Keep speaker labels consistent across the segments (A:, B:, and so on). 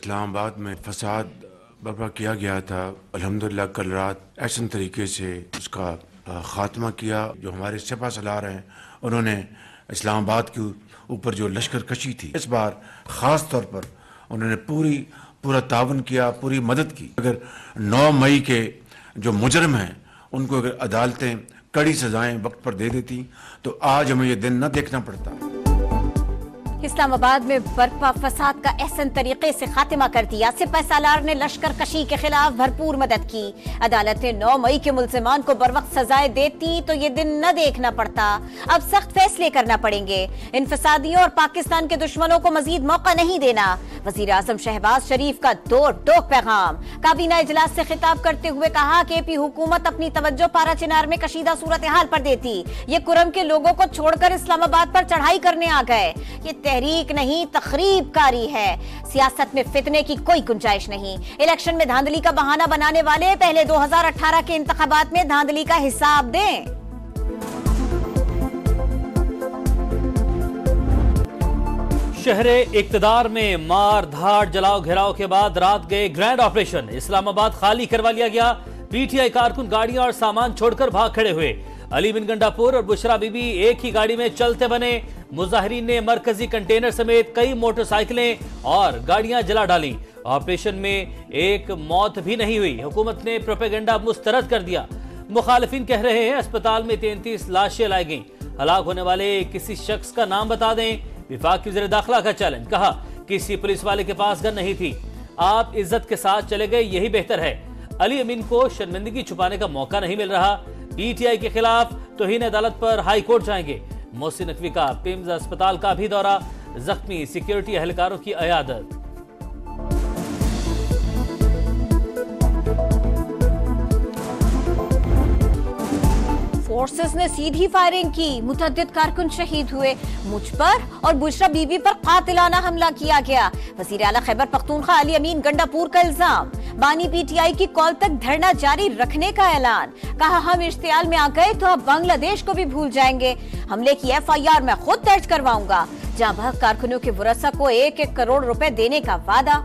A: इस्लामाबाद में फसाद बर्पा किया गया था, अल्हम्दुलिल्लाह कल रात ऐसे तरीके से उसका ख़ात्मा किया। जो हमारे सिपा सलार हैं उन्होंने इस्लामाबाद के ऊपर जो लश्कर कशी थी, इस बार ख़ास तौर पर उन्होंने पूरा तावन किया, पूरी मदद की। अगर 9 मई के जो मुजरम हैं उनको अगर अदालतें कड़ी सजाएं वक्त पर दे देती तो आज हमें ये दिन न देखना पड़ता।
B: इस्लामाबाद में बर्पा फसाद का एहसन तरीके से खात्मा कर दिया। सिपा सालार ने लश्कर कशी के खिलाफ भरपूर मदद की। अदालतें 9 मई के मुल्जिमान को बर वक्त सजाएं देती तो ये दिन न देखना पड़ता। अब सख्त फैसले करना पड़ेंगे। इन फसादियों और पाकिस्तान के दुश्मनों को मजीद मौका नहीं देना। वजीर आजम शहबाज शरीफ का दो टोक पैगाम। काबीना इजलास से खिताब करते हुए कहा कि एपी हुकूमत अपनी तवज्जो पारा चिनार में कशीदा सूरत हाल पर देती। ये कुरम के लोगों को छोड़कर इस्लामाबाद पर चढ़ाई करने आ गए। ये तहरीक नहीं तखरीब कारी है। सियासत में फितने की कोई गुंजाइश नहीं। इलेक्शन में धांधली का बहाना बनाने वाले पहले 2018 के इंतखाबात में धांधली का हिसाब दें।
C: शहरे इक्तदार में मार धाड़ जलाओ घेराव के बाद रात गए ग्रैंड ऑपरेशन। इस्लामाबाद खाली करवा लिया गया। पीटीआई कारकुन गाड़ियां और सामान छोड़कर भाग खड़े हुए। अली बिन गंडापुर और बुशरा बीबी एक ही गाड़ी में चलते बने। मुजाहिरीन ने मरकजी कंटेनर समेत कई मोटरसाइकिलें और गाड़ियां जला डाली। ऑपरेशन में एक मौत भी नहीं हुई। हुकूमत ने प्रोपेगेंडा मुस्तरद कर दिया। मुखालिफिन कह रहे हैं अस्पताल में 33 लाशें लाई गईं। हलाक होने वाले किसी शख्स का नाम बता दें। विफाक की वज़ीर दाखिला का चैलेंज। कहा किसी पुलिस वाले के पास गन नहीं थी, आप इज्जत के साथ चले गए, यही बेहतर है। अली अमीन को शर्मिंदगी छुपाने का मौका नहीं मिल रहा। पीटीआई के खिलाफ तौहीन अदालत पर हाई कोर्ट जाएंगे। मोहसिन नकवी का पिम्स अस्पताल का भी दौरा। जख्मी सिक्योरिटी एहलकारों की अयादत।
B: फोर्सेस ने सीधी फायरिंग की। मुतअद्दिद कारकुन शहीद हुए। मुझ पर और बुशरा बीबी पर कातिलाना हमला किया गया। वजीर आला खैबर पख्तूनख्वा अली अमीन गंडापुर का इल्जाम। बानी पीटीआई की कॉल तक धरना जारी रखने का ऐलान। कहा हम इश्तियाल में आ गए तो अब बांग्लादेश को भी भूल जाएंगे। हमले की FIR मैं खुद दर्ज करवाऊंगा। जहां बहक कारकुनों के वरसा को 1-1 करोड़ रुपए देने का वादा।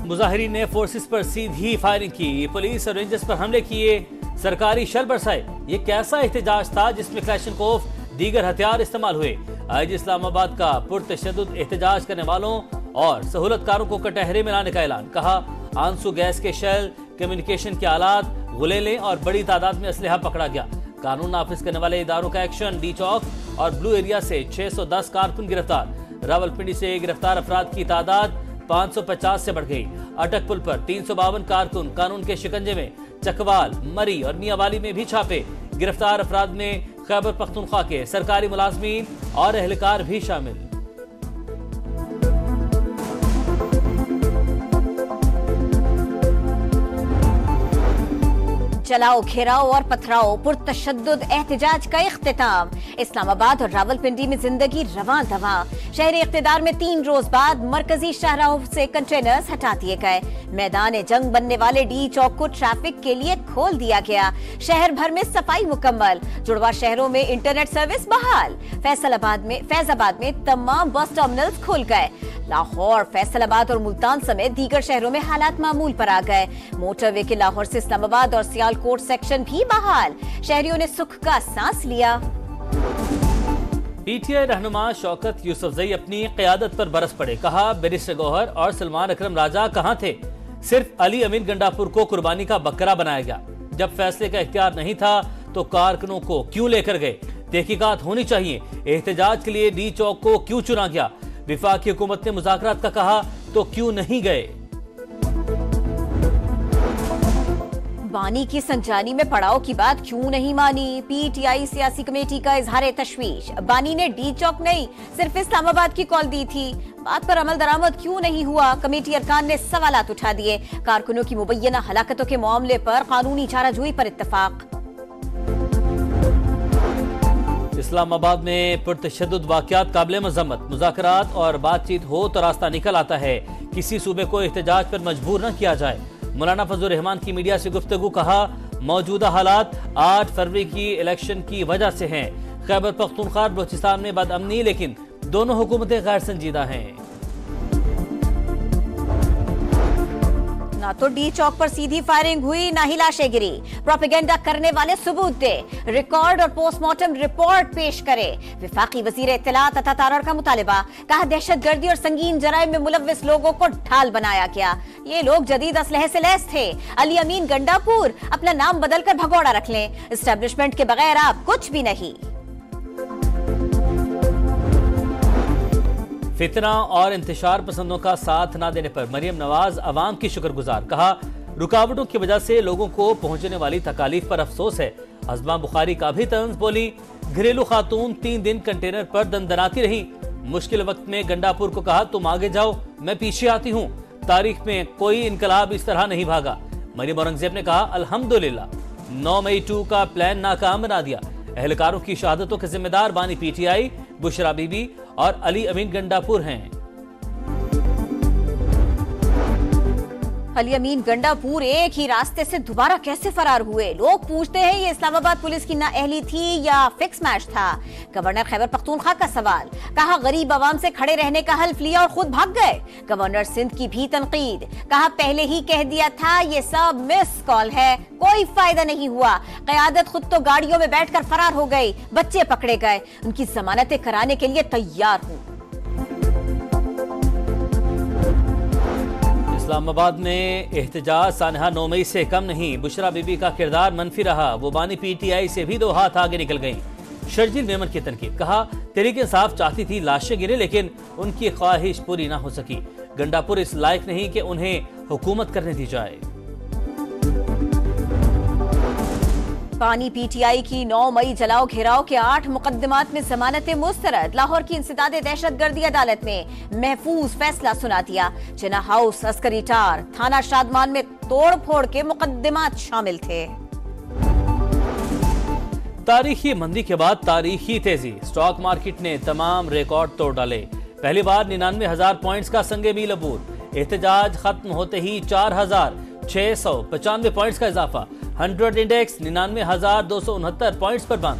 C: मुजाहिरीन ने फोर्सेस पर सीधी फायरिंग की। पुलिस और रेंजर्स पर हमले किए। सरकारी शल बरसाए। ये कैसा एहतजाज था जिसमें क्लैशनकोफ दीगर हथियार इस्तेमाल हुए। आज इस्लामाबाद का पुरतशद्दुद एहतजाज करने वालों और सहूलतकारों को कटहरे में लाने का ऐलान। कहा आंसू गैस के शेल, कम्युनिकेशन के आलात, गुलेलें और बड़ी तादाद में असलहा पकड़ा गया। कानून नाफिज करने वाले इदारों का एक्शन। डी चौक और ब्लू एरिया से 610 कारकुन गिरफ्तार। रावलपिंडी से गिरफ्तार अफराद की तादाद 550 से बढ़ गई। अटक पुल पर 352 कारकुन कानून के शिकंजे में। चकवाल, मरी और मियावाली में भी छापे। गिरफ्तार अफराद में खैबर पख्तूनख्वा के सरकारी मुलाजमीन और एहलकार भी शामिल।
B: जलाओ घेराओ और पथराओ पुरतशद्दुद एहतजाज का इख्तिताम। इस्लामाबाद और रावलपिंडी में जिंदगी रवां दवा। शहरी इख्तिदार में 3 रोज बाद मरकजी शाहराहों से कंटेनर्स हटा दिए गए। मैदान जंग बनने वाले डी चौक को ट्रैफिक के लिए खोल दिया गया। शहर भर में सफाई मुकम्मल। जुड़वा शहरों में इंटरनेट सर्विस बहाल। फैजाबाद में तमाम बस टर्मिनल्स खुल गए। लाहौर, फैसलाबाद और मुल्तान समेत दीगर शहरों में हालात मामूल पर आ गए। मोटरवे के लाहौर से इस्लामाबाद और सियालकोट सेक्शन भी बहाल। शहरियों ने सुख का सांस लिया।
C: पीटीआई रहनुमा शौकत यूसुफजई अपनी क़यादत पर बरस पड़े। कहा बैरिस्टर गौहर और सलमान अकरम राजा कहां थे? सिर्फ अली अमीन गंडापुर को कुर्बानी का बकरा बनाया गया। जब फैसले का इख्तियार नहीं था तो कारकुनों को क्यों लेकर गए? तहकीकात होनी चाहिए। एहतजाज के लिए डी चौक को क्यों चुना गया? विफाकी हुकूमत ने मुज़ाकरात का कहा तो क्यों नहीं गए?
B: बानी की संजानी में पड़ाव की बात क्यों नहीं मानी? पीटीआई सियासी कमेटी का इजहार तशवीश। बानी ने डी चौक नहीं सिर्फ इस्लामाबाद की कॉल दी थी। बात पर अमल दरामद क्यों नहीं हुआ? कमेटी अरकान ने सवालात उठा दिए। कारकुनों की मुबैयना हलाकतों के मामले पर कानूनी चाराजोई पर इत्तफाक।
C: इस्लामाबाद में पुरतशद्दुद वाक़यात काबिल मज़म्मत। मुज़ाकरात और बातचीत हो तो रास्ता निकल आता है। किसी सूबे को एहतजाज पर मजबूर न किया जाए। मौलाना फजलुर रहमान की मीडिया से गुफ्तगू। कहा मौजूदा हालात 8 फरवरी की इलेक्शन की वजह से हैं। खैबर पख्तूनख्वा बलूचिस्तान में बदअमनी लेकिन दोनों हुकूमतें गैर संजीदा हैं।
B: ना तो डी चौक पर सीधी फायरिंग हुई, ना ही लाशें गिरी। प्रोपेगेंडा करने वाले सबूत दे, रिकॉर्ड और पोस्टमार्टम रिपोर्ट पेश करे। विफाकी वजीर इत्तलात अता तारड़ का मुतालिबा, कहा दहशतगर्दी और संगीन जराइम में मुलव्विस लोगों को ढाल बनाया गया। ये लोग जदीद असलहे से लैस थे। अली अमीन गंडापुर अपना नाम बदलकर भगोड़ा रख लें, एस्टेब्लिशमेंट के बगैर आप कुछ भी नहीं।
C: फितना और इंतशार पसंदों का साथ न देने पर मरियम नवाज अवाम की शुक्रगुजार, कहा रुकावटों की वजह से लोगों को पहुंचने वाली तकालीफ पर अफसोस है। अज़मा बुखारी का भी तंज बोली, घरेलू खातून 3 दिन कंटेनर पर दंदनाती रही। मुश्किल वक्त में गंडापुर को कहा तुम आगे जाओ, मैं पीछे आती हूँ। तारीख में कोई इनकलाब इस तरह नहीं भागा। मरियम औरंगजेब ने कहा अल्हम्दुलिल्लाह 9 मई 2 का प्लान नाकाम बना दिया। एहलकारों की शहादतों के जिम्मेदार बानी पीटीआई, बुशरा बीबी और अली अमीन गंडापुर हैं।
B: अली अमीन गंडापुर एक ही रास्ते से दोबारा कैसे फरार हुए? लोग पूछते हैं ये इस्लामाबाद पुलिस की नाअहली थी या फिक्स मैच था। गवर्नर खैबर पख्तूनख्वा का सवाल, कहा गरीब आवाम से खड़े रहने का हल्फ लिया और खुद भाग गए। गवर्नर सिंध की भी तनकीद, कहा पहले ही कह दिया था ये सब मिस कॉल है, कोई फायदा नहीं हुआ। क़यादत खुद तो गाड़ियों में बैठकर फरार हो गई, बच्चे पकड़े गए, उनकी जमानतें कराने के लिए तैयार हूँ।
C: इस्लामाबाद में एहतजाज सानहा 9 मई से कम नहीं। बुशरा बीबी का किरदार मनफी रहा, वो बानी पीटीआई से भी 2 हाथ आगे निकल गईं। शर्जील मेमन की तनकीद, कहा तहरीक इंसाफ चाहती थी लाशें गिरे लेकिन उनकी ख्वाहिश पूरी ना हो सकी। गंडापुर इस लायक नहीं कि उन्हें हुकूमत करने दी जाए।
B: पानी पीटीआई की 9 मई जलाओ घेराव के 8 मुकदमात में जमानतें मुस्तरद। लाहौर की इंसदादे दहशतगर्दी अदालत ने महफूज फैसला सुना दिया। जिना हाउस, अस्करी टार, थाना शादमान में तोड़ फोड़ के मुकदमात शामिल थे।
C: तारीखी मंदी के बाद तारीखी तेजी, स्टॉक मार्केट ने तमाम रिकॉर्ड तोड़ डाले। पहली बार 99,000 पॉइंट्स का संगे मील अबूर। एहतजाज खत्म होते ही 4,695 पॉइंट्स का इजाफा। 100 इंडेक्स 99,269 पॉइंट्स पर बंद।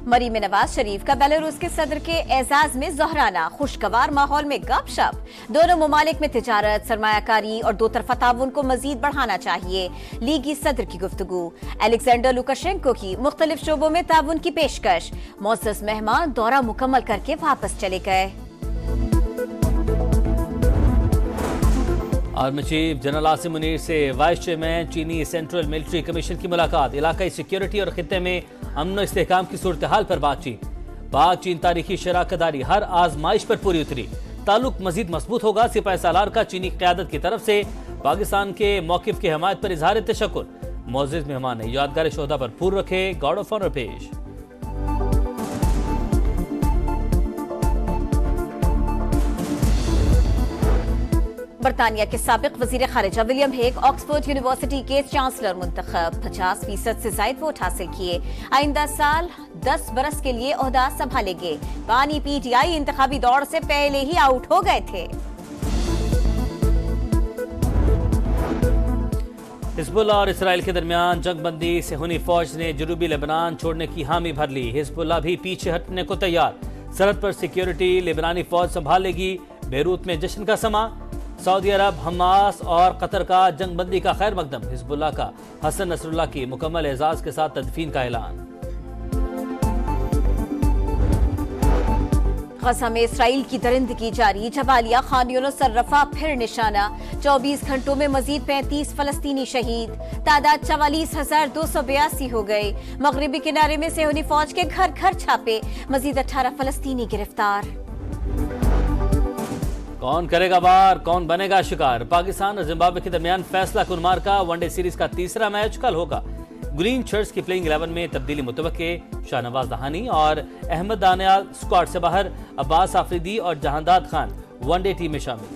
B: मरी में नवाज शरीफ का बेलारूस के सदर के एजाज में जोहराना। खुशगवार माहौल में गपशप। दोनों ममालिक में तिजारत, सरमायाकारी और 2 तरफा ताउन को मजीद बढ़ाना चाहिए। लीगी सदर की गुफ्तगू। अलेक्जेंडर लुकाशेंको की मुख्तलिफ शोबों में ताउन की पेशकश। मौसस मेहमान दौरा मुकम्मल करके वापस चले गए।
C: Army chief general Asim Munir से वाइस चेयरमैन चीनी सेंट्रल मिलिट्री कमीशन की मुलाकात। इलाकाई सिक्योरिटी और खित्ते में अमन इस्तेहकाम की सूरत हाल पर बातचीत। पाक चीन तारीखी शराकतदारी हर आजमाइश पर पूरी उतरी। ताल्लुक मजीद मजबूत होगा। सिपाही सालार का चीनी क़यादत की तरफ से पाकिस्तान के मौक़िफ़ की हमायत पर इजहार तशक्कुर। मोअज़्ज़िज़ मेहमान ने यादगार शोहदा पर फूल रखे, गार्ड ऑफ ऑनर पेश।
B: बरतानिया के साबिक वजीर खारिजा विलियम हेग ऑक्सफोर्ड यूनिवर्सिटी के चांसलर मुंतखब। 50% से ज्यादा वोट हासिल किए। आइंदा साल 10 बरस के लिए ओहदा संभालेंगे। बानी पीटीआई इंतखाबी दौड़ से पहले ही आउट हो गए थे।
C: हिजबुल्लाह और इसराइल के दरमियान जंगबंदी से हुनी फौज ने जनूबी लेबनान छोड़ने की हामी भर ली। हिजबुल्लाह भी पीछे हटने को तैयार। सरहद पर सिक्योरिटी लेबनानी फौज संभालेगी। बेरूत में जश्न का समा। सऊदी अरब, हमास और कतर का जंगबंदी का खैर मकदम। हिजबुल्लाह का हसन नसरुल्लाह की मुकम्मल एजाज के साथ तदफीन का ऐलान।
B: गजा में इसराइल की दरिंदगी जारी। जबालिया, खान यूनिस और रफा फिर निशाना। 24 घंटों में मजीद 35 फलस्तीनी शहीद। तादाद 44,282 हो गई। मगरबी किनारे में सेहूनी फौज के घर घर छापे। मजीद 18 फलस्तीनी गिरफ्तार।
C: कौन करेगा वार, कौन बनेगा शिकार? पाकिस्तान और जिम्बाब्वे के दरमियान फैसला कुन मार का वनडे सीरीज का तीसरा मैच कल होगा। ग्रीन शर्ट्स की प्लेइंग 11 में तब्दीली मुतवक्के। शाहनवाज दहानी और अहमद दानियाल स्क्वाड से बाहर। अब्बास आफरीदी और जहांदाद खान वनडे टीम में शामिल।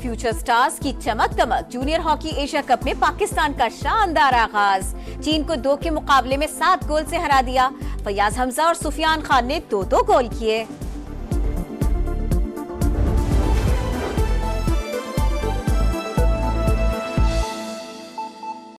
B: फ्यूचर स्टार्स की चमक दमक। जूनियर हॉकी एशिया कप में पाकिस्तान का शानदार आगाज। चीन को 2 के मुकाबले में 7 गोल से हरा दिया। फयाज हमजा और सुफियान खान ने 2-2 गोल किए।